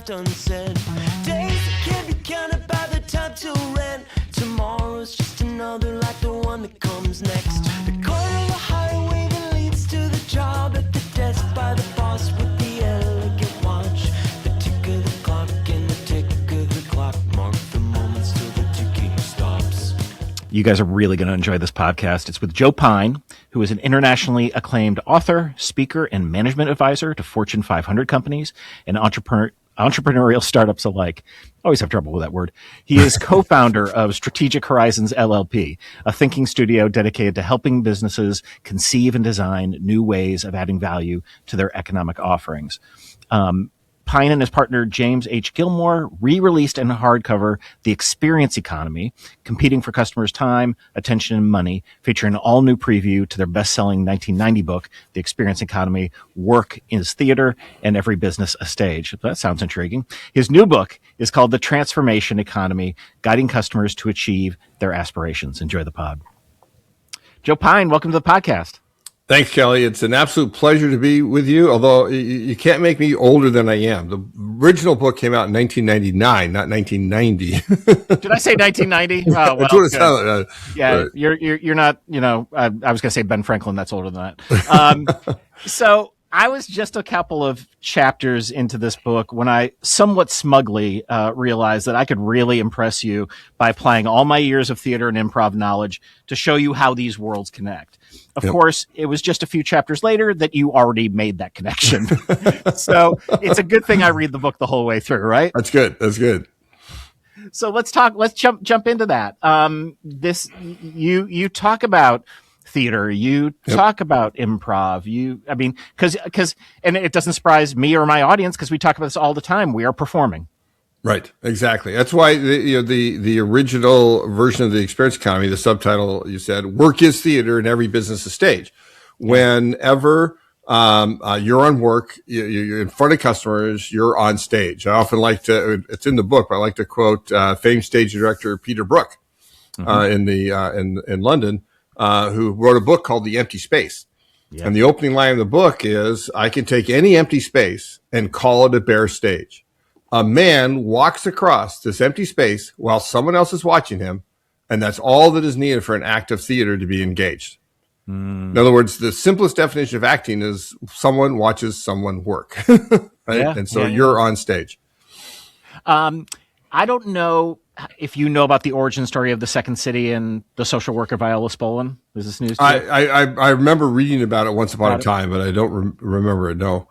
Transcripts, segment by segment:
left unsaid. Days that can't be counted by the time till rent. Tomorrow's just another like the one that comes next. The corner of the highway that leads to the job at the desk by the boss with the elegant watch. The tick of the clock and the tick of the clock mark the moments till the ticking stops. You guys are really going to enjoy this podcast. It's with Joe Pine, who is an internationally acclaimed author, speaker, and management advisor to Fortune 500 companies and entrepreneurial startups alike. I always have trouble with that word. He is co-founder of Strategic Horizons LLP, a thinking studio dedicated to helping businesses conceive and design new ways of adding value to their economic offerings. Pine and his partner, James H. Gilmore, re-released in hardcover The Experience Economy, competing for customers' time, attention, and money, featuring an all-new preview to their best-selling 1990 book, The Experience Economy, Work is Theater and Every Business a Stage. That sounds intriguing. His new book is called The Transformation Economy, Guiding Customers to Achieve Their Aspirations. Enjoy the pod. Joe Pine, welcome to the podcast. Thanks, Kelly. It's an absolute pleasure to be with you, although you can't make me older than I am. The original book came out in 1999, not 1990. Did I say 1990? Oh, well, that's what it sounded like. Yeah, you're not, I was going to say Ben Franklin. That's older than that. So I was just a couple of chapters into this book when I somewhat smugly realized that I could really impress you by applying all my years of theater and improv knowledge to show you how these worlds connect. Of course, it was just a few chapters later that you already made that connection. So it's a good thing I read the book the whole way through, right? That's good. That's good. So let's jump into that. You talk about theater, you talk about improv, because it doesn't surprise me or my audience because we talk about this all the time. We are performing. Right. Exactly. That's why the original version of The Experience Economy, the subtitle, you said, work is theater and every business a stage. Whenever you're on work, you're in front of customers, you're on stage. I often like to, it's in the book, but I like to quote famed stage director Peter Brook in London, who wrote a book called The Empty Space. Yep. And the opening line of the book is, I can take any empty space and call it a bare stage. A man walks across this empty space while someone else is watching him, and that's all that is needed for an act of theater to be engaged. In other words, the simplest definition of acting is someone watches someone work, right? Yeah, and so you're on stage. I don't know if you know about the origin story of the Second City and the social worker Viola Spolin. Is this news to you? I remember reading about it once upon a time, but I don't remember it, no.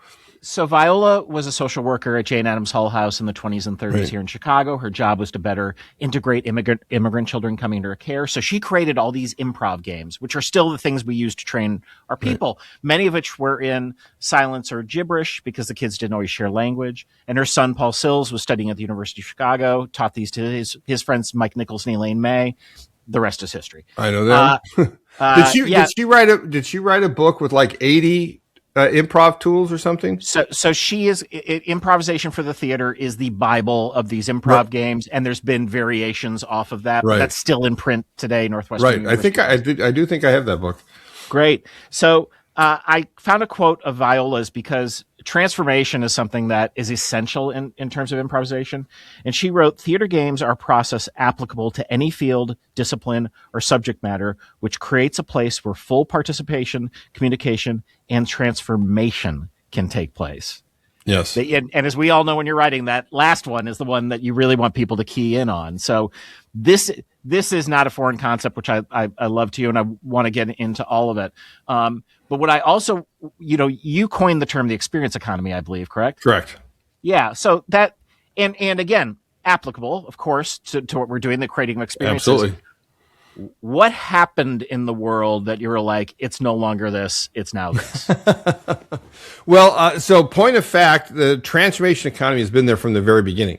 So Viola was a social worker at Jane Addams Hull House in the 20s and 30s here in Chicago. Her job was to better integrate immigrant children coming to her care. So she created all these improv games, which are still the things we use to train our people, many of which were in silence or gibberish because the kids didn't always share language. And her son, Paul Sills, was studying at the University of Chicago, taught these to his friends, Mike Nichols and Elaine May. The rest is history. I know that. Did she write a book with like 80 improv tools or something? So she is improvisation for the theater is the Bible of these improv games, and there's been variations off of that. But that's still in print today. Northwestern. University. I do think I have that book. Great. So I found a quote of Viola's because transformation is something that is essential in terms of improvisation. And she wrote, theater games are a process applicable to any field, discipline, or subject matter, which creates a place where full participation, communication, and transformation can take place. Yes. And as we all know, when you're writing, that last one is the one that you really want people to key in on. So this is not a foreign concept, which I love to you, and I want to get into all of it. But what I also, you coined the term the experience economy, I believe, correct? Correct. Yeah. So that, and again, applicable, of course, to what we're doing, the creating of experiences. Absolutely. What happened in the world that you were like, it's no longer this, it's now this? Well, so point of fact, the transformation economy has been there from the very beginning.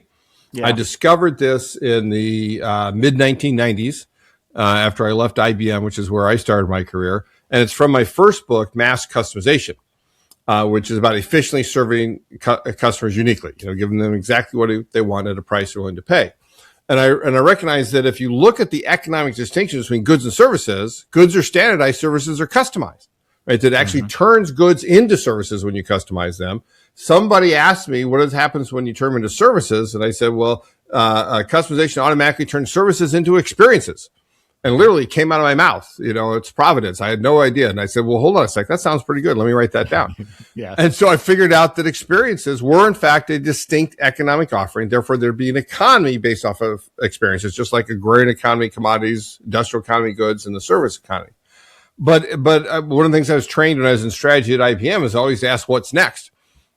Yeah. I discovered this in the mid-1990s after I left IBM, which is where I started my career. And it's from my first book, Mass Customization, which is about efficiently serving customers uniquely, giving them exactly what they want at a price they're willing to pay. And I recognize that if you look at the economic distinction between goods and services, goods are standardized, services are customized. right? That actually turns goods into services when you customize them. Somebody asked me, what happens when you turn them into services? And I said, well, customization automatically turns services into experiences. And literally came out of my mouth, it's Providence. I had no idea. And I said, well, hold on a sec. That sounds pretty good. Let me write that down. Yeah. And so I figured out that experiences were in fact a distinct economic offering. Therefore, there'd be an economy based off of experiences, just like agrarian economy, commodities, industrial economy, goods, and the service economy. But one of the things I was trained when I was in strategy at IBM is always to ask what's next.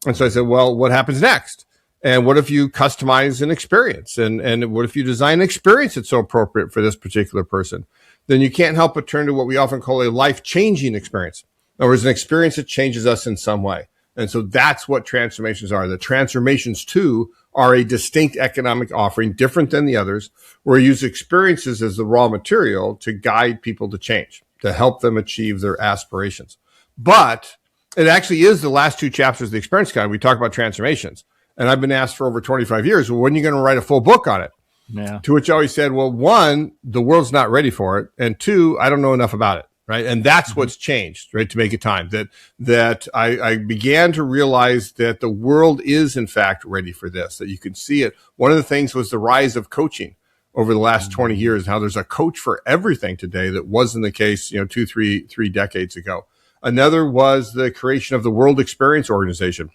And so I said, well, what happens next? And what if you customize an experience? And what if you design an experience that's so appropriate for this particular person? Then you can't help but turn to what we often call a life-changing experience. In other words, an experience that changes us in some way. And so that's what transformations are. The transformations, too, are a distinct economic offering, different than the others, where you use experiences as the raw material to guide people to change, to help them achieve their aspirations. But it actually is the last two chapters of the Experience Guide. We talk about transformations. And I've been asked for over 25 years, well, when are you going to write a full book on it? Yeah. To which I always said, well, one, the world's not ready for it. And two, I don't know enough about it. Right. And that's what's changed, right? To make it time that I began to realize that the world is in fact ready for this, that you can see it. One of the things was the rise of coaching over the last 20 years, how there's a coach for everything today that wasn't the case, 3 decades ago. Another was the creation of the World Experience Organization.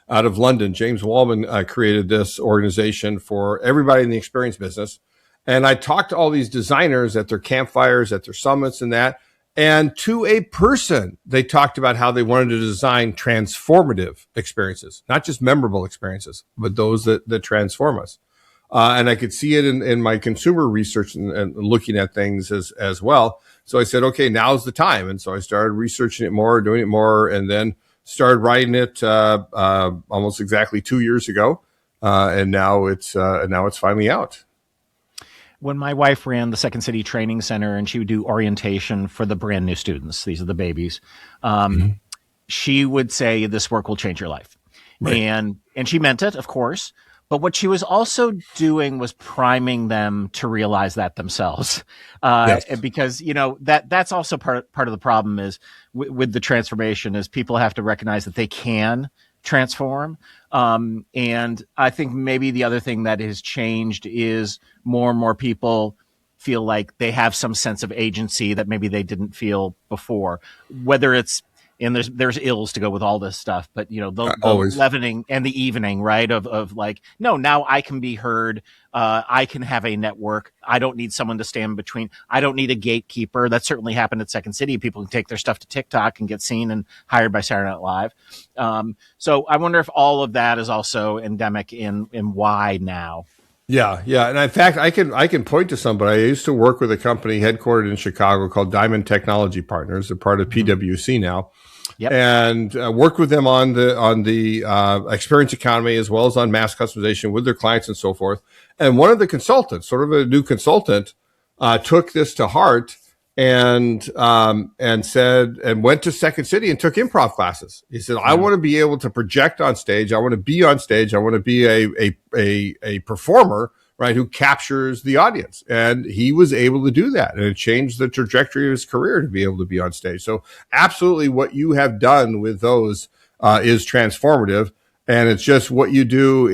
Out of London, James Wallman created this organization for everybody in the experience business. And I talked to all these designers at their campfires, at their summits and that. And to a person, they talked about how they wanted to design transformative experiences, not just memorable experiences, but those that transform us. And I could see it in my consumer research and looking at things as well. So I said, okay, now's the time. And so I started researching it more, doing it more, and then started writing it almost exactly 2 years ago, and now it's finally out. When my wife ran the Second City Training Center and she would do orientation for the brand new students, these are the babies, she would say, this work will change your life. Right. And she meant it, of course. But what she was also doing was priming them to realize that themselves. Yes. Because, that's also part of the problem is with the transformation is people have to recognize that they can transform. And I think maybe the other thing that has changed is more and more people feel like they have some sense of agency that maybe they didn't feel before, whether it's, and there's ills to go with all this stuff, but the leavening and the evening, right? Of like, no, now I can be heard. I can have a network. I don't need someone to stand between. I don't need a gatekeeper. That certainly happened at Second City. People can take their stuff to TikTok and get seen and hired by Saturday Night Live. So I wonder if all of that is also endemic in why now. Yeah. And in fact, I can point to somebody. I used to work with a company headquartered in Chicago called Diamond Technology Partners. They're part of PwC now. Yep. And worked with them on the experience economy as well as on mass customization with their clients and so forth. And one of the consultants, sort of a new consultant, took this to heart and said, and went to Second City and took improv classes. He said, I want to be able to project on stage. I want to be on stage. I want to be a performer, right, who captures the audience. And he was able to do that. And it changed the trajectory of his career to be able to be on stage. So absolutely what you have done with those is transformative. And it's just what you do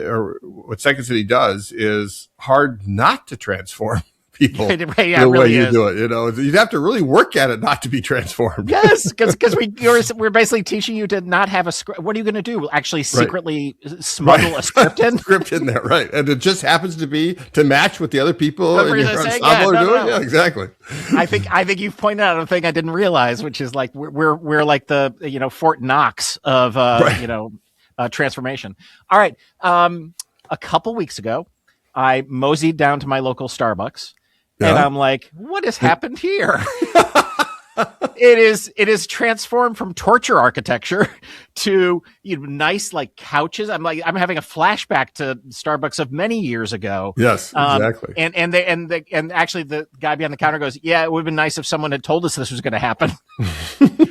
or what Second City does is hard not to transform people the way you do it. You'd have to really work at it not to be transformed. Yes, because we're basically teaching you to not have a script. What are you going to do? Actually secretly smuggle a script in? Script in there, right. And it just happens to be to match what the other people in your ensemble are doing. No. Yeah, exactly. I think you've pointed out a thing I didn't realize, which is like we're like the Fort Knox of transformation. All right. A couple weeks ago, I moseyed down to my local Starbucks. And I'm like, what has happened here? It is transformed from torture architecture to nice like couches. I'm having a flashback to Starbucks of many years ago. Yes, exactly. And actually the guy behind the counter goes, yeah, it would have been nice if someone had told us this was going to happen.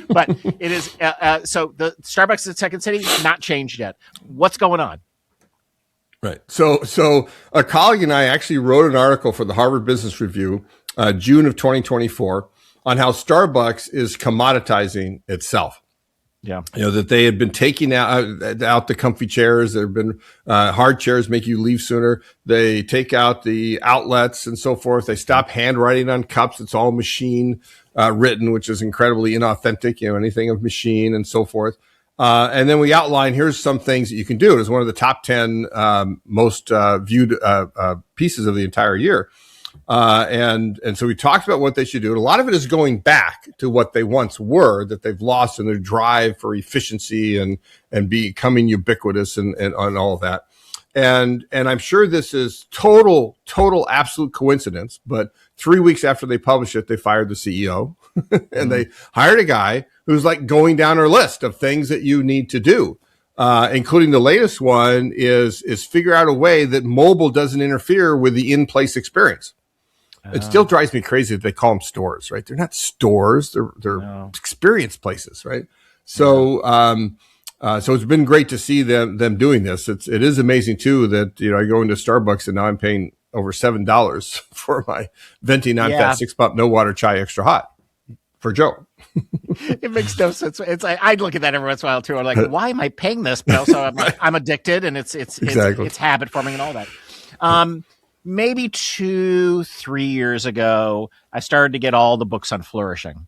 But it is so the Starbucks at Second City not changed yet. What's going on? Right. So a colleague and I actually wrote an article for the Harvard Business Review, June of 2024, on how Starbucks is commoditizing itself. Yeah. That they had been taking out the comfy chairs. There have been hard chairs make you leave sooner. They take out the outlets and so forth. They stop handwriting on cups. It's all machine written, which is incredibly inauthentic. Anything of machine and so forth. And then we outline, here's some things that you can do. It was one of the top 10 most viewed pieces of the entire year. And so we talked about what they should do. And a lot of it is going back to what they once were, that they've lost in their drive for efficiency and becoming ubiquitous and all of that. And I'm sure this is total, absolute coincidence. But 3 weeks after they published it, they fired the CEO and they hired a guy who's like going down our list of things that you need to do. Including the latest one is figure out a way that mobile doesn't interfere with the in-place experience. It still drives me crazy that they call them stores, right? They're not stores; they're experience places, right? So, so it's been great to see them doing this. It is amazing too that I go into Starbucks and now I'm paying over $7 for my venti non-fat 6-pump no water chai extra hot for Joe. It makes no sense. It's like, I look at that every once in a while too. I'm like, why am I paying this? But also, I'm addicted, and it's habit forming and all that. Maybe 2-3 years ago, I started to get all the books on flourishing.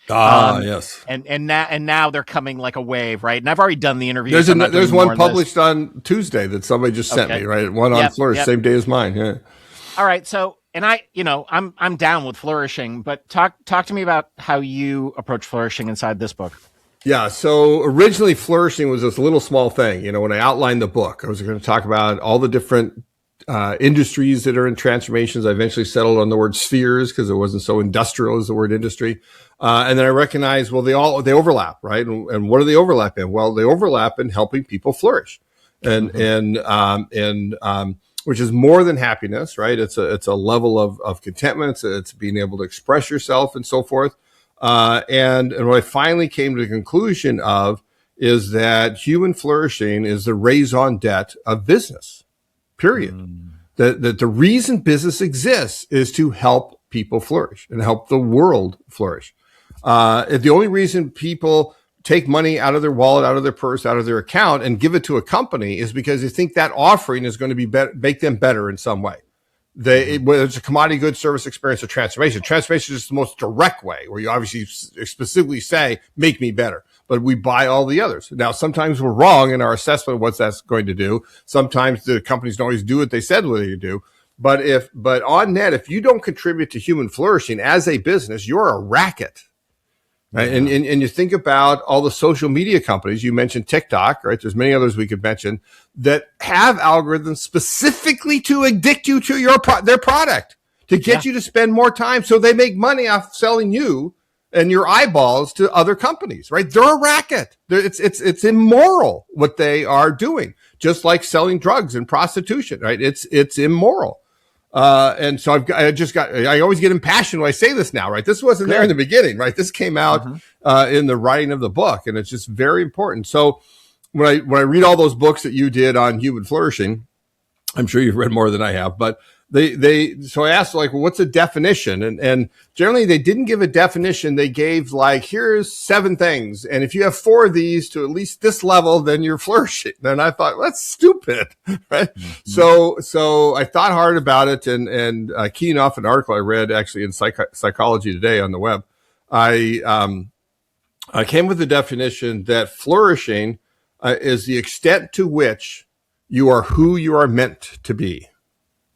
Yes. And now they're coming like a wave, right? And I've already done the interview. There's one published on Tuesday that somebody just sent me, right? One on Flourish, same day as mine. Yeah. All right. So, and I'm down with flourishing, but talk to me about how you approach flourishing inside this book. Yeah. So originally flourishing was this little small thing. When I outlined the book, I was going to talk about all the different industries that are in transformations. I eventually settled on the word spheres because it wasn't so industrial as the word industry. And then I recognized, well, they overlap, right? And what do they overlap in? Well, they overlap in helping people flourish and which is more than happiness, right? It's a level of contentment. It's being able to express yourself and so forth. And what I finally came to the conclusion of is that human flourishing is the raison d'etre of business. Period. That the reason business exists is to help people flourish and help the world flourish. If the only reason people take money out of their wallet, out of their purse, out of their account and give it to a company is because they think that offering is going to make them better in some way. Whether it's a commodity, goods, service, experience, or transformation. Transformation is the most direct way where you obviously specifically say, make me better. But we buy all the others. Now, sometimes we're wrong in our assessment of what that's going to do. Sometimes the companies don't always do what they said they would do. But on net, if you don't contribute to human flourishing as a business, you're a racket. Right. And you think about all the social media companies, you mentioned TikTok, right? There's many others we could mention that have algorithms specifically to addict you to their product, to get you to spend more time. So they make money off selling you and your eyeballs to other companies, right? They're a racket. It's immoral what they are doing, just like selling drugs and prostitution, right? It's immoral. And so I always get impassioned when I say this now, right? This wasn't there in the beginning, right? This came out, in the writing of the book, and it's just very important. So when I read all those books that you did on human flourishing, I'm sure you've read more than I have, but so I asked, like, well, what's a definition? And generally they didn't give a definition. They gave like, here's 7 things. And if you have 4 of these to at least this level, then you're flourishing. And I thought, that's stupid, right? Mm-hmm. So I thought hard about it and keying off an article I read actually in Psychology Today on the web. I came with the definition that flourishing is the extent to which you are who you are meant to be.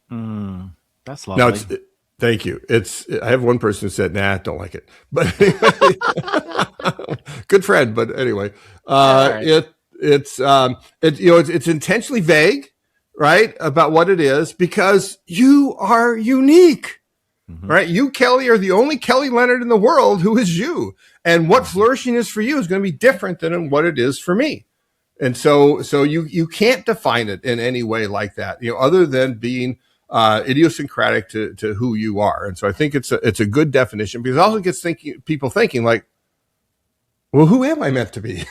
That's lovely. Now, thank you. I have one person who said, "Nah, don't like it," but anyway, good friend. But anyway, right. It's intentionally vague, right, about what it is because you are unique, right? You, Kelly, are the only Kelly Leonard in the world who is you, and what flourishing is for you is going to be different than what it is for me. And so you can't define it in any way like that, other than being idiosyncratic to who you are. And so I think it's a good definition because it also gets people thinking like, well, who am I meant to be?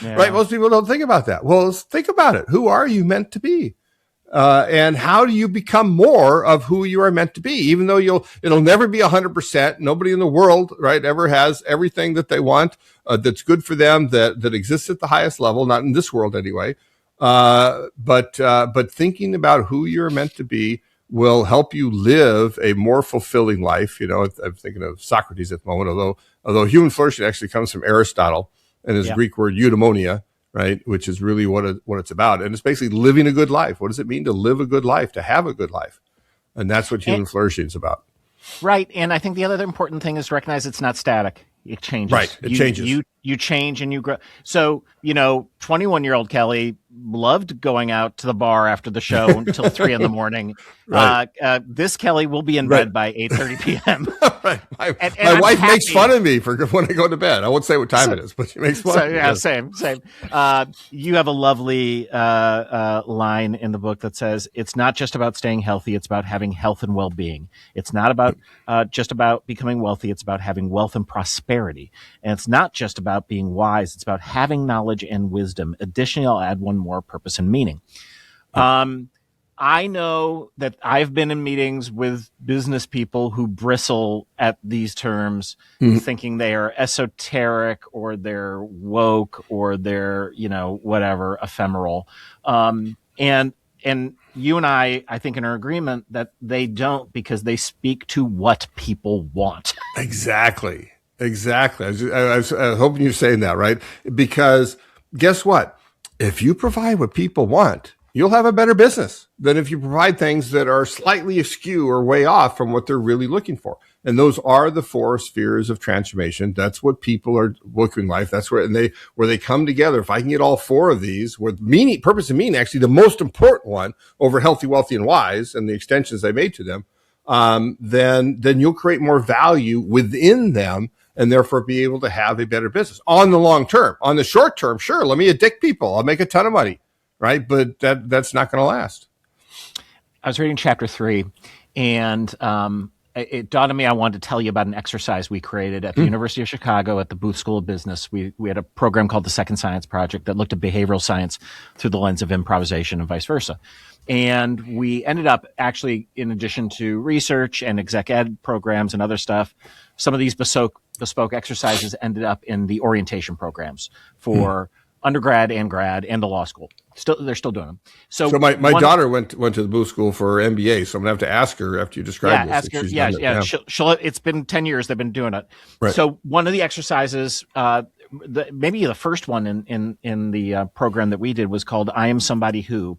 Right? Most people don't think about that. Well, let's think about it. Who are you meant to be? And how do you become more of who you are meant to be? Even though it'll never be 100%. Nobody in the world, right, ever has everything that they want, that's good for them, that exists at the highest level, not in this world anyway. But thinking about who you're meant to be will help you live a more fulfilling life. I'm thinking of Socrates at the moment, although human flourishing actually comes from Aristotle and his Greek word eudaimonia, right? Which is really what it's about. And it's basically living a good life. What does it mean to live a good life, to have a good life? And that's what human flourishing is about. Right. And I think the other important thing is to recognize it's not static. It changes. Right. It changes. You change and you grow. So, 21-year-old Kelly loved going out to the bar after the show until 3 a.m. Right. This Kelly will be in bed by 8:30 p.m. Right. My wife makes fun of me for when I go to bed. I won't say what time it is, but she makes fun of me. Yeah, same. You have a lovely line in the book that says, it's not just about staying healthy. It's about having health and well-being. It's not about just about becoming wealthy. It's about having wealth and prosperity. And it's not just about being wise. It's about having knowledge and wisdom. Additionally, I'll add one more: purpose and meaning. I know that I've been in meetings with business people who bristle at these terms, thinking they are esoteric or they're woke or they're, whatever, ephemeral. And you and I think in our agreement that they don't, because they speak to what people want. Exactly. I was hoping you're saying that, right? Because guess what? If you provide what people want, you'll have a better business than if you provide things that are slightly askew or way off from what they're really looking for. And those are the 4 spheres of transformation. That's what people are looking like. That's where they come together. If I can get all 4 of these, with meaning, purpose and meaning, actually the most important one over healthy, wealthy, and wise, and the extensions they made to them, then you'll create more value within them, and therefore be able to have a better business on the long term. On the short term, sure, let me addict people. I'll make a ton of money, right? But that's not going to last. I was reading chapter 3, and it dawned on me I wanted to tell you about an exercise we created at the University of Chicago at the Booth School of Business. We had a program called the Second Science Project that looked at behavioral science through the lens of improvisation and vice versa. And we ended up actually, in addition to research and exec ed programs and other stuff, some of these bespoke exercises ended up in the orientation programs for undergrad and grad and the law school. They're still doing them. So my daughter went to the Booth School for MBA, so I'm gonna have to ask her after you describe this. Ask her. Yeah. She'll, it's been 10 years they've been doing it. Right. So one of the exercises, maybe the first one in the program that we did, was called "I Am Somebody Who,"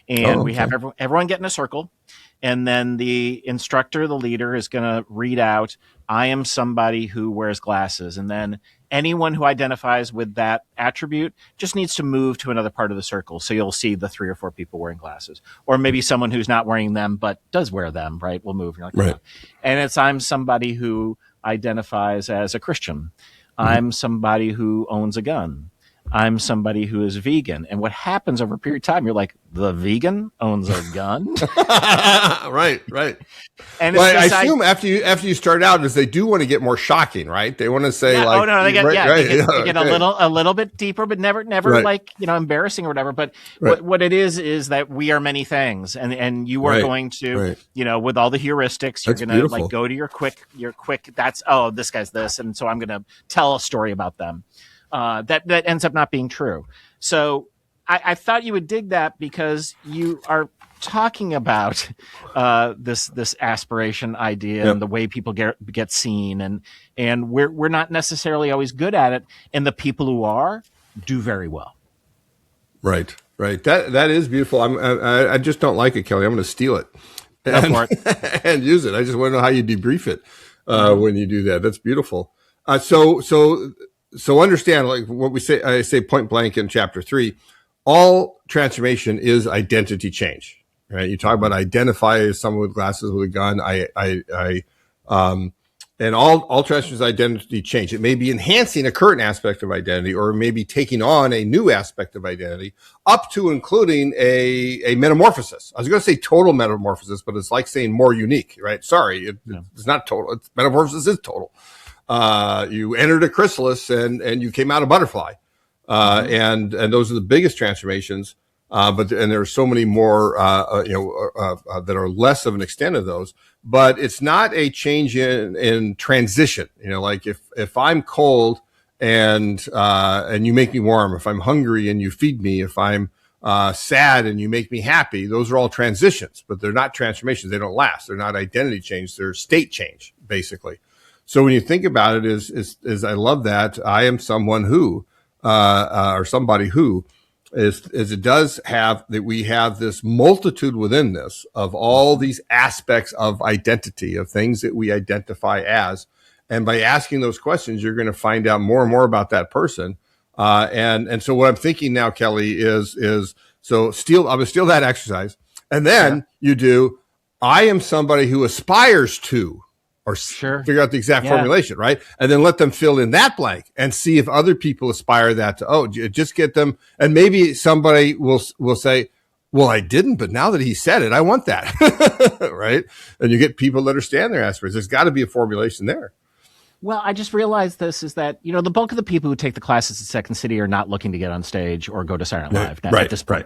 and we have everyone get in a circle, and then the instructor, the leader, is going to read out, "I am somebody who wears glasses," and then anyone who identifies with that attribute just needs to move to another part of the circle. So you'll see the 3 or 4 people wearing glasses, or maybe someone who's not wearing them but does wear them, right? Will move. You're like, right. Oh. And it's, I'm somebody who identifies as a Christian. I'm somebody who owns a gun. I'm somebody who is vegan. And what happens over a period of time, you're like, the vegan owns a gun? Right. And well, I assume after you start out, is they do want to get more shocking, right? They want to say they get a little bit deeper, but never right. like, embarrassing or whatever. But what it is that we are many things, and you are going to, with all the heuristics, you're going to like go to your quick, that's, this guy's this. And so I'm going to tell a story about them. That ends up not being true. So I thought you would dig that, because you are talking about this aspiration idea and the way people get seen, and we're not necessarily always good at it, and the people who are do very well. Right. That is beautiful. I just don't like it, Kelly. I'm going to steal it and use it. I just want to know how you debrief it when you do that. That's beautiful. So understand, like what I say point blank in chapter 3, all transformation is identity change, right? You talk about identify as someone with glasses with a gun. And all transformation is identity change. It may be enhancing a current aspect of identity, or maybe taking on a new aspect of identity, up to including a metamorphosis. I was going to say total metamorphosis, but it's like saying more unique, right? Sorry, it's not total. Metamorphosis is total. You entered a chrysalis and you came out a butterfly. And those are the biggest transformations. and there are so many more, that are less of an extent of those. But it's not a change in transition. Like if I'm cold and you make me warm, if I'm hungry and you feed me, if I'm sad and you make me happy, those are all transitions, but they're not transformations. They don't last. They're not identity change. They're state change, basically. So when you think about it, is I love that I am someone who, or somebody who is it does have that we have this multitude within this of all these aspects of identity, of things that we identify as. And by asking those questions, you're going to find out more and more about that person. And so what I'm thinking now, Kelly, is I'm going to steal that exercise. And then you do, I am somebody who aspires to, or figure out the exact formulation, right? And then let them fill in that blank and see if other people aspire that to, just get them. And maybe somebody will say, well, I didn't, but now that he said it, I want that. Right. And you get people that understand their aspirations. There's got to be a formulation there. Well, I just realized this is that, the bulk of the people who take the classes at Second City are not looking to get on stage or go to Saturday Night Live. At this point,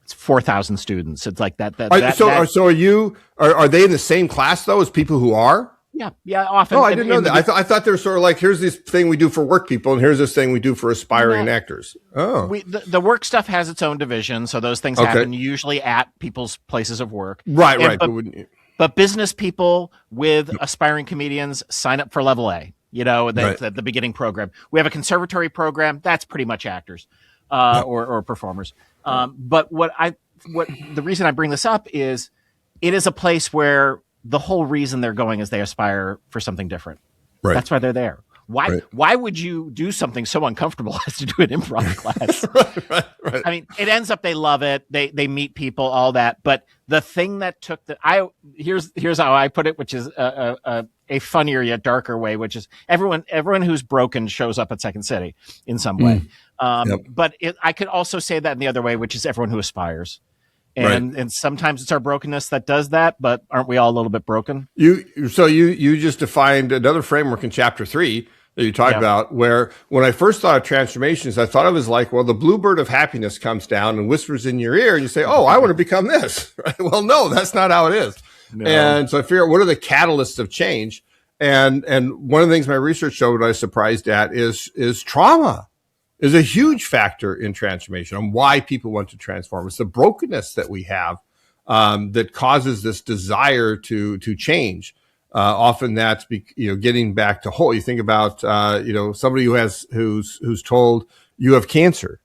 it's 4,000 students. It's like that. So are they in the same class though as people who are? Yeah. Often. Oh, I didn't know that. I thought they were sort of like, here's this thing we do for work people, and here's this thing we do for aspiring actors. Oh, the work stuff has its own division, so those things happen usually at people's places of work. Right. But business people with aspiring comedians sign up for Level A. The beginning program. We have a conservatory program that's pretty much actors or performers. But the reason I bring this up is it is a place where the whole reason they're going is they aspire for something different. Right. That's why they're there. Why would you do something so uncomfortable as to do an improv class? Right. I mean, it ends up they love it. They meet people, all that. But the thing that took here's how I put it, which is a funnier yet darker way, which is everyone who's broken shows up at Second City in some way. But I could also say that in the other way, which is everyone who aspires. And sometimes it's our brokenness that does that, but aren't we all a little bit broken? You just defined another framework in chapter 3 that you talked about, where when I first thought of transformations, I thought of it as like, well, the bluebird of happiness comes down and whispers in your ear and you say, oh, I want to become this. Right? Well, no, that's not how it is. No. And so I figure out what are the catalysts of change. And one of the things my research showed I was surprised at is trauma is a huge factor in transformation and why people want to transform. It's the brokenness that we have that causes this desire to change. Often that's getting back to whole. You think about somebody who's told you have cancer,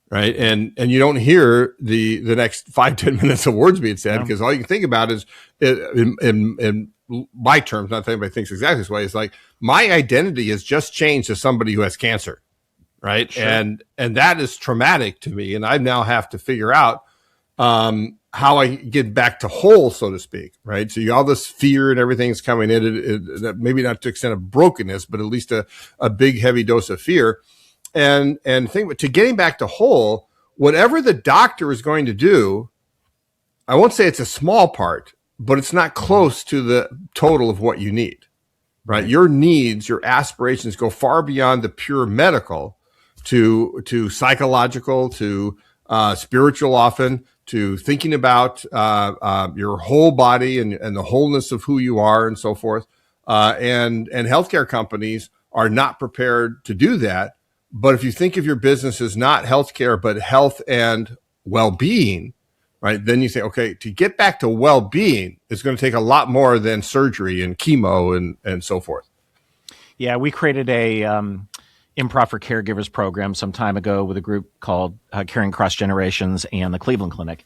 right? And you don't hear the next 5-10 minutes of words being said because all you can think about is in my terms, not that anybody thinks exactly this way. It's like my identity has just changed to somebody who has cancer. Right. Sure. And that is traumatic to me. And I now have to figure out, how I get back to whole, so to speak. Right. So all this fear and everything's coming in, maybe not to the extent of brokenness, but at least a big, heavy dose of fear. And to getting back to whole, whatever the doctor is going to do, I won't say it's a small part, but it's not close to the total of what you need. Right. Your needs, your aspirations go far beyond the pure medical to psychological, to spiritual, often to thinking about your whole body and the wholeness of who you are and so forth. And healthcare companies are not prepared to do that. But if you think of your business as not healthcare, but health and well-being, right, then you say, okay, to get back to well-being, it's going to take a lot more than surgery and chemo and so forth. Yeah, we created a improv for caregivers program some time ago with a group called Caring Across Generations and the Cleveland Clinic.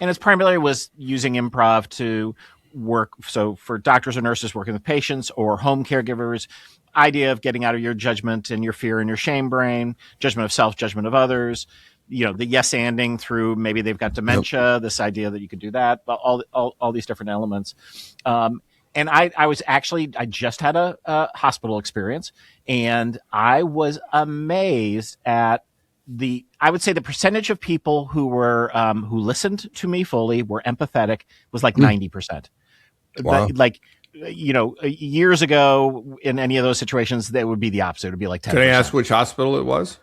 And it's primarily was using improv to work. So for doctors or nurses working with patients or home caregivers, idea of getting out of your judgment and your fear and your shame brain, judgment of self, judgment of others, the yes-anding through maybe they've got dementia, this idea that you could do that, all these different elements. And I just had a hospital experience, and I was amazed at I would say the percentage of people who were, who listened to me fully, were empathetic, was like 90%. Wow. Years ago in any of those situations, that would be the opposite. It would be like 10%. Can I ask which hospital it was?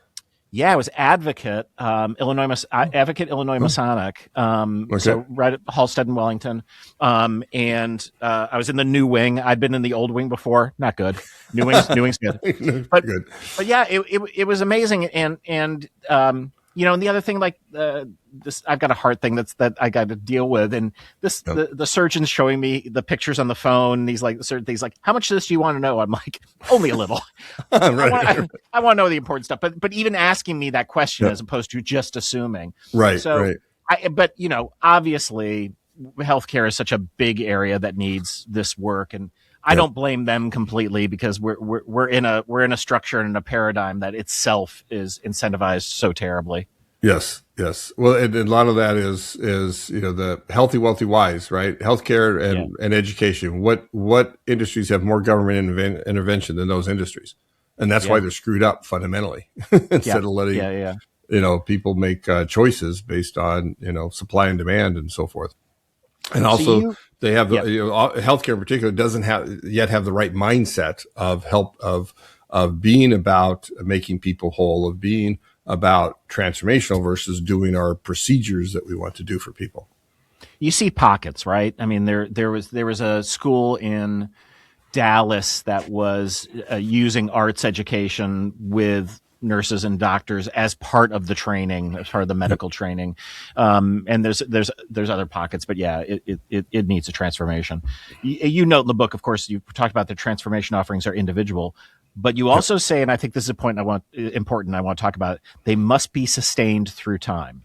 Yeah, it was Advocate, Illinois Masonic. Okay. So right at Halstead and Wellington. And I was in the new wing. I'd been in the old wing before. Not good. New wing's good. But Good. but yeah, it was amazing. And and the other thing, like this, I've got a heart thing that I got to deal with, and this the surgeon's showing me the pictures on the phone. He's like certain things, like, how much of this do you want to know? I'm like, only a little. Right. I want to know the important stuff, but even asking me that question as opposed to just assuming. Right. So, Right. but obviously, healthcare is such a big area that needs this work, and I don't blame them completely, because we're in a structure and in a paradigm that itself is incentivized so terribly. Yes. Yes. Well, and a lot of that is the healthy, wealthy, wise, right? Healthcare and education. What industries have more government intervention than those industries? And that's why they're screwed up fundamentally, instead of letting people make choices based on supply and demand and so forth. And also, they have healthcare in particular doesn't have the right mindset of being about making people whole, of being about transformational versus doing our procedures that we want to do for people. You see pockets, right? I mean, there was a school in Dallas that was using arts education with nurses and doctors as part of the training, as part of the medical training. And there's other pockets, but yeah, it needs a transformation. You note in the book, of course, you talked about the transformation offerings are individual, but you also say, and I think this is a point I want to talk about, they must be sustained through time.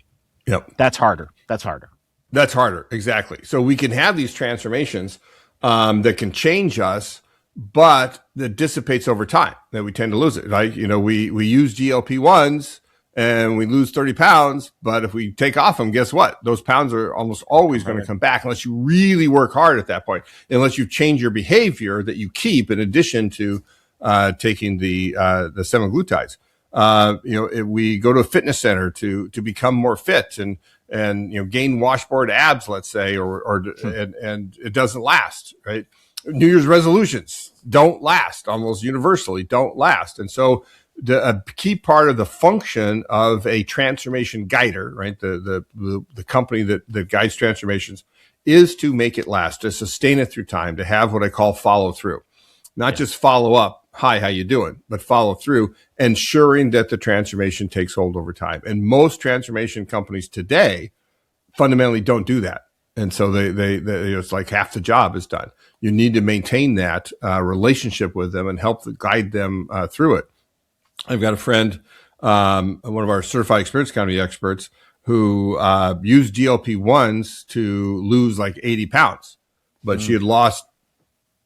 Yep. That's harder. That's harder. Exactly. So we can have these transformations that can change us, but that dissipates over time, that we tend to lose it. Like, we use GLP-1s and we lose 30 pounds, but if we take off them, guess what? Those pounds are almost always going to come back unless you really work hard at that point, unless you change your behavior that you keep in addition to taking the semaglutides. If we go to a fitness center to become more fit and gain washboard abs, let's say, and it doesn't last, right? New Year's resolutions don't last, almost universally don't last. And so a key part of the function of a transformation guider, right? The company that guides transformations is to make it last, to sustain it through time, to have what I call follow through, not just follow up. Hi, how you doing? But follow through, ensuring that the transformation takes hold over time. And most transformation companies today fundamentally don't do that. And so they it's like half the job is done. You need to maintain that relationship with them and help guide them through it. I've got a friend, one of our certified experience economy experts, who used GLP-1s to lose like 80 pounds, but she had lost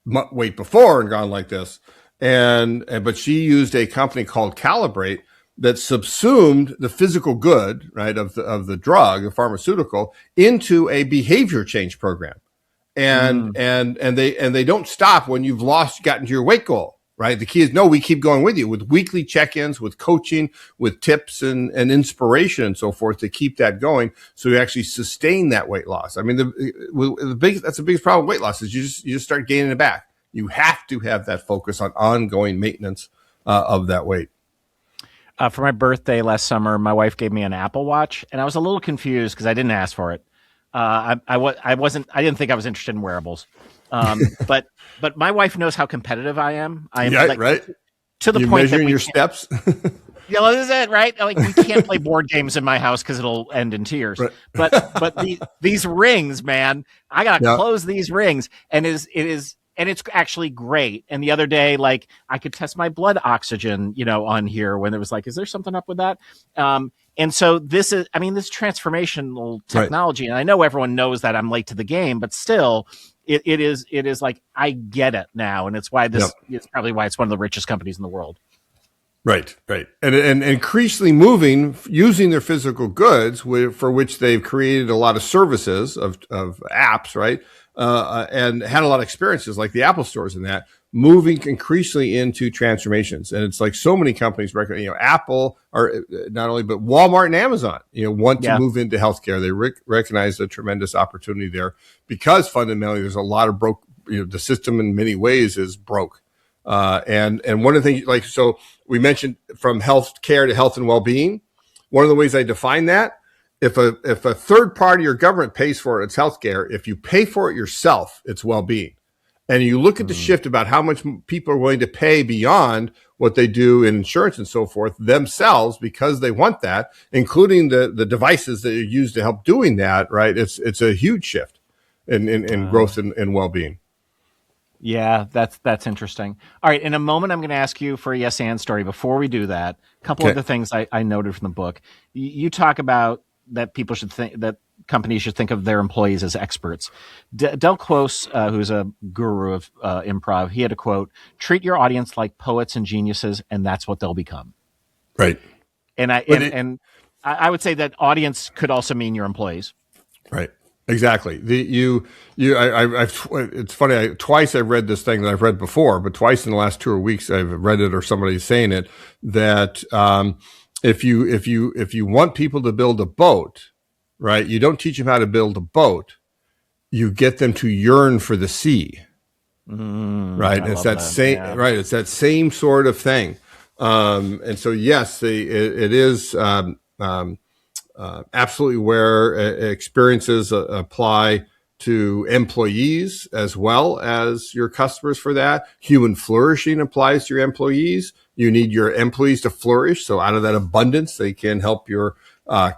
weight before and gone like this. But she used a company called Calibrate that subsumed the physical good, right, of the drug, the pharmaceutical, into a behavior change program. And they don't stop when you've gotten to your weight goal, right? The key is, no, we keep going with you with weekly check-ins, with coaching, with tips and inspiration and so forth to keep that going. So you actually sustain that weight loss. I mean, that's the biggest problem with weight loss is you just start gaining it back. You have to have that focus on ongoing maintenance of that weight. For my birthday last summer, my wife gave me an Apple Watch, and I was a little confused because I didn't ask for it. I didn't think I was interested in wearables. But my wife knows how competitive I am. I am right. To the You're point measuring that your steps. Yeah, well, this is it, right? Like, we can't play board games in my house because it'll end in tears. Right. But these rings, man, I gotta close these rings, and it is. And it's actually great. And the other day, like, I could test my blood oxygen, on here when it was like, is there something up with that? And so this transformational technology. Right. And I know everyone knows that I'm late to the game, but still it is like, I get it now. And it's why it's probably why it's one of the richest companies in the world. Right. And increasingly using their physical goods for which they've created a lot of services of apps, right? And had a lot of experiences like the Apple stores and that, moving increasingly into transformations. And it's like so many companies Apple are not only, but Walmart and Amazon, want to move into healthcare. They recognize the tremendous opportunity there because fundamentally there's a lot of the system in many ways is broke. And one of the things, like, so we mentioned from health care to health and well-being. One of the ways I define that, if a third party or government pays for it, it's healthcare. If you pay for it yourself, it's well-being. And you look at the shift about how much people are willing to pay beyond what they do in insurance and so forth themselves because they want that, including the devices that are used to help doing that, right? It's a huge shift in growth and well-being. Yeah, that's interesting. All right, in a moment, I'm going to ask you for a yes and story. Before we do that, a couple of the things I noted from the book. You talk about that people should think that companies should think of their employees as experts. Del Close, who's a guru of improv, he had a quote: "Treat your audience like poets and geniuses, and that's what they'll become." Right. And I would say that audience could also mean your employees. Right. Exactly. It's funny. Twice I've read this thing that I've read before, but twice in the last 2 weeks I've read it or somebody's saying it that if you want people to build a boat, right, you don't teach them how to build a boat. You get them to yearn for the sea. Right. It's that same. Yeah. Right. It's that same sort of thing. And so yes, it is. Absolutely where experiences apply to employees as well as your customers for that. Human flourishing applies to your employees. You need your employees to flourish. So out of that abundance, they can help your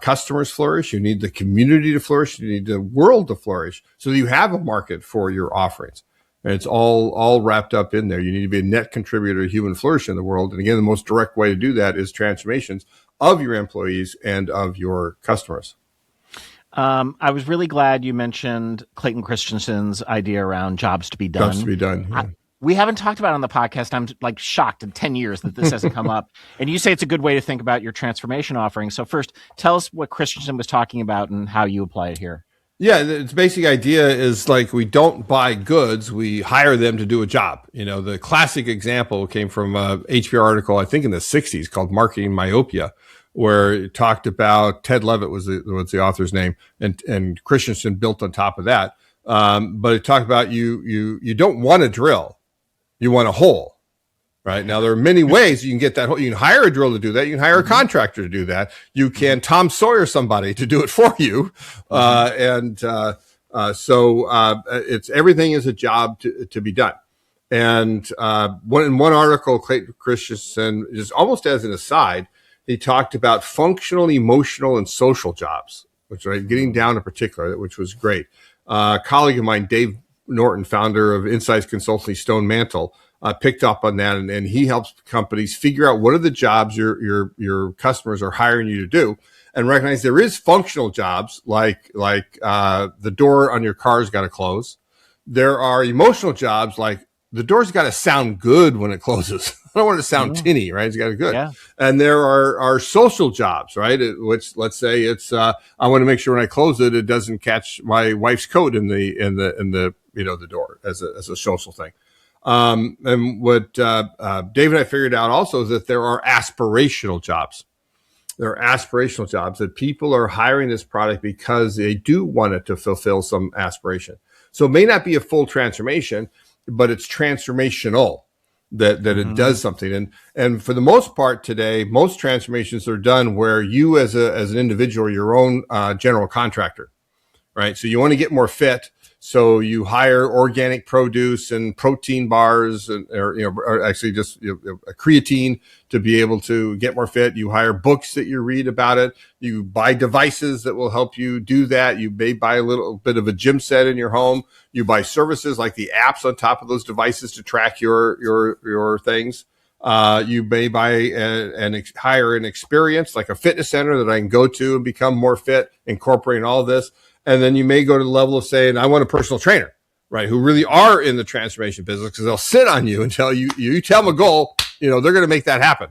customers flourish. You need the community to flourish. You need the world to flourish so that you have a market for your offerings. And it's all wrapped up in there. You need to be a net contributor to human flourishing in the world. And again, the most direct way to do that is transformations of your employees and of your customers. I was really glad you mentioned Clayton Christensen's idea around jobs to be done. Jobs to be done. Yeah. We haven't talked about it on the podcast. I'm like shocked in 10 years that this hasn't come up. And you say it's a good way to think about your transformation offering. So first, tell us what Christensen was talking about and how you apply it here. Yeah, its basic idea is like we don't buy goods, we hire them to do a job. You know, the classic example came from a HBR article, I think in the 60s, called Marketing Myopia, where it talked about Ted Levitt was the author's name, and Christensen built on top of that. But it talked about you don't want a drill, you want a hole. Right now, there are many ways you can get that. You can hire a drill to do that. You can hire a contractor to do that. You can Tom Sawyer somebody to do it for you. So it's everything is a job to be done. And in one article, Clayton Christensen, just almost as an aside, he talked about functional, emotional, and social jobs, which right, getting down to particular, which was great. A colleague of mine, Dave Norton, founder of Insights Consulting Stone Mantle, picked up on that, and he helps companies figure out what are the jobs your customers are hiring you to do, and recognize there is functional jobs like the door on your car's got to close. There are emotional jobs like the door's got to sound good when it closes. I don't want it to sound tinny, right? It's got to be good. Yeah. And there are social jobs, right? Which let's say it's I want to make sure when I close it, it doesn't catch my wife's coat in the the door as a social thing. And what Dave and I figured out also is that there are aspirational jobs. There are aspirational jobs that people are hiring this product because they do want it to fulfill some aspiration. So it may not be a full transformation, but it's transformational that it does something. And for the most part today, most transformations are done where you as an individual are your own general contractor, right? So you want to get more fit. So you hire organic produce and protein bars, or actually just a creatine to be able to get more fit. You hire books that you read about it. You buy devices that will help you do that. You may buy a little bit of a gym set in your home. You buy services like the apps on top of those devices to track your things. You may buy and hire an experience like a fitness center that I can go to and become more fit, incorporating all of this. And then you may go to the level of saying, I want a personal trainer, right? Who really are in the transformation business because they'll sit on you and tell you tell them a goal, they're going to make that happen.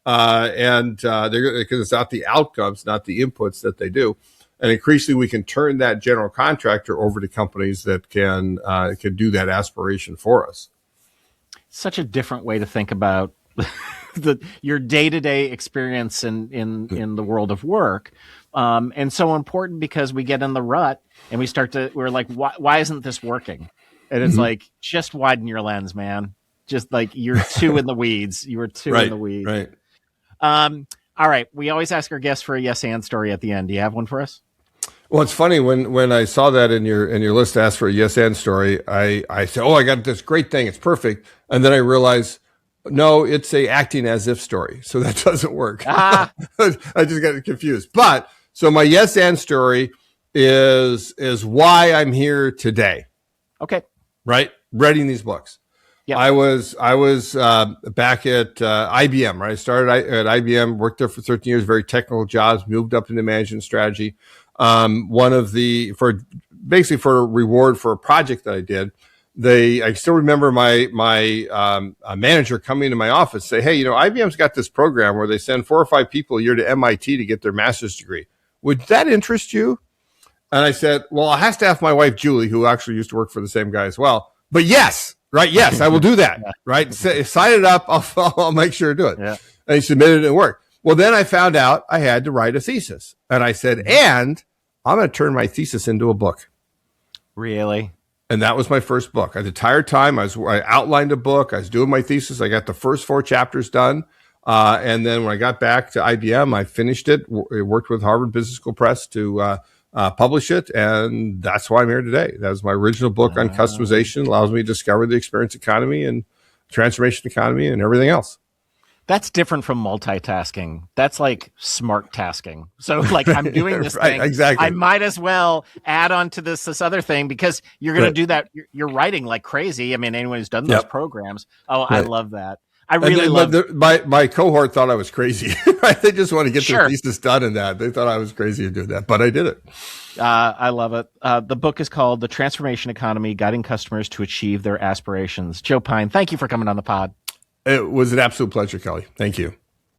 Because it's not the outcomes, not the inputs that they do. And increasingly we can turn that general contractor over to companies that can do that aspiration for us. Such a different way to think about your day-to-day experience in the world of work. And so important because we get in the rut and we're like, why isn't this working? And it's like, just widen your lens, man. Just like you're too in the weeds. You were too in the weeds. Right. All right. We always ask our guests for a yes and story at the end. Do you have one for us? Well, it's funny when I saw that in your list, asked for a yes and story. I said, "Oh, I got this great thing. It's perfect." And then I realized, no, it's a acting as if story, so that doesn't work. I just got confused. But so my yes and story is why I'm here today. Okay. Right, writing these books. Yeah. I was back at IBM. Right, I started at IBM, worked there for 13 years, very technical jobs, moved up into management strategy. For a reward for a project that I did, I still remember my manager coming to my office, say, "Hey, IBM's got this program where they send 4 or 5 people a year to MIT to get their master's degree. Would that interest you?" And I said, "Well, I have to ask my wife, Julie, who actually used to work for the same guy as well. But yes, right? Yes, I will do that. Right? Sign it up. I'll make sure to do it." Yeah. And he submitted it and worked. Well, then I found out I had to write a thesis. And I said, and I'm going to turn my thesis into a book. Really? And that was my first book. The entire time I outlined a book. I was doing my thesis. I got the first 4 chapters done. And then when I got back to IBM, I finished it. I worked with Harvard Business School Press to publish it. And that's why I'm here today. That was my original book on customization. It allows me to discover the experience economy and transformation economy and everything else. That's different from multitasking. That's like smart tasking. So like I'm doing this Right, thing. exactly. I might as well add on to this other thing because you're going to do that. You're writing like crazy. I mean, anyone who's done those programs. Oh, I love that. I really love my cohort thought I was crazy. Right? They just want to get their thesis done in that. They thought I was crazy to do that, but I did it. I love it. The book is called The Transformation Economy, Guiding Customers to Achieve Their Aspirations. Joe Pine, thank you for coming on the pod. It was an absolute pleasure, Kelly. Thank you.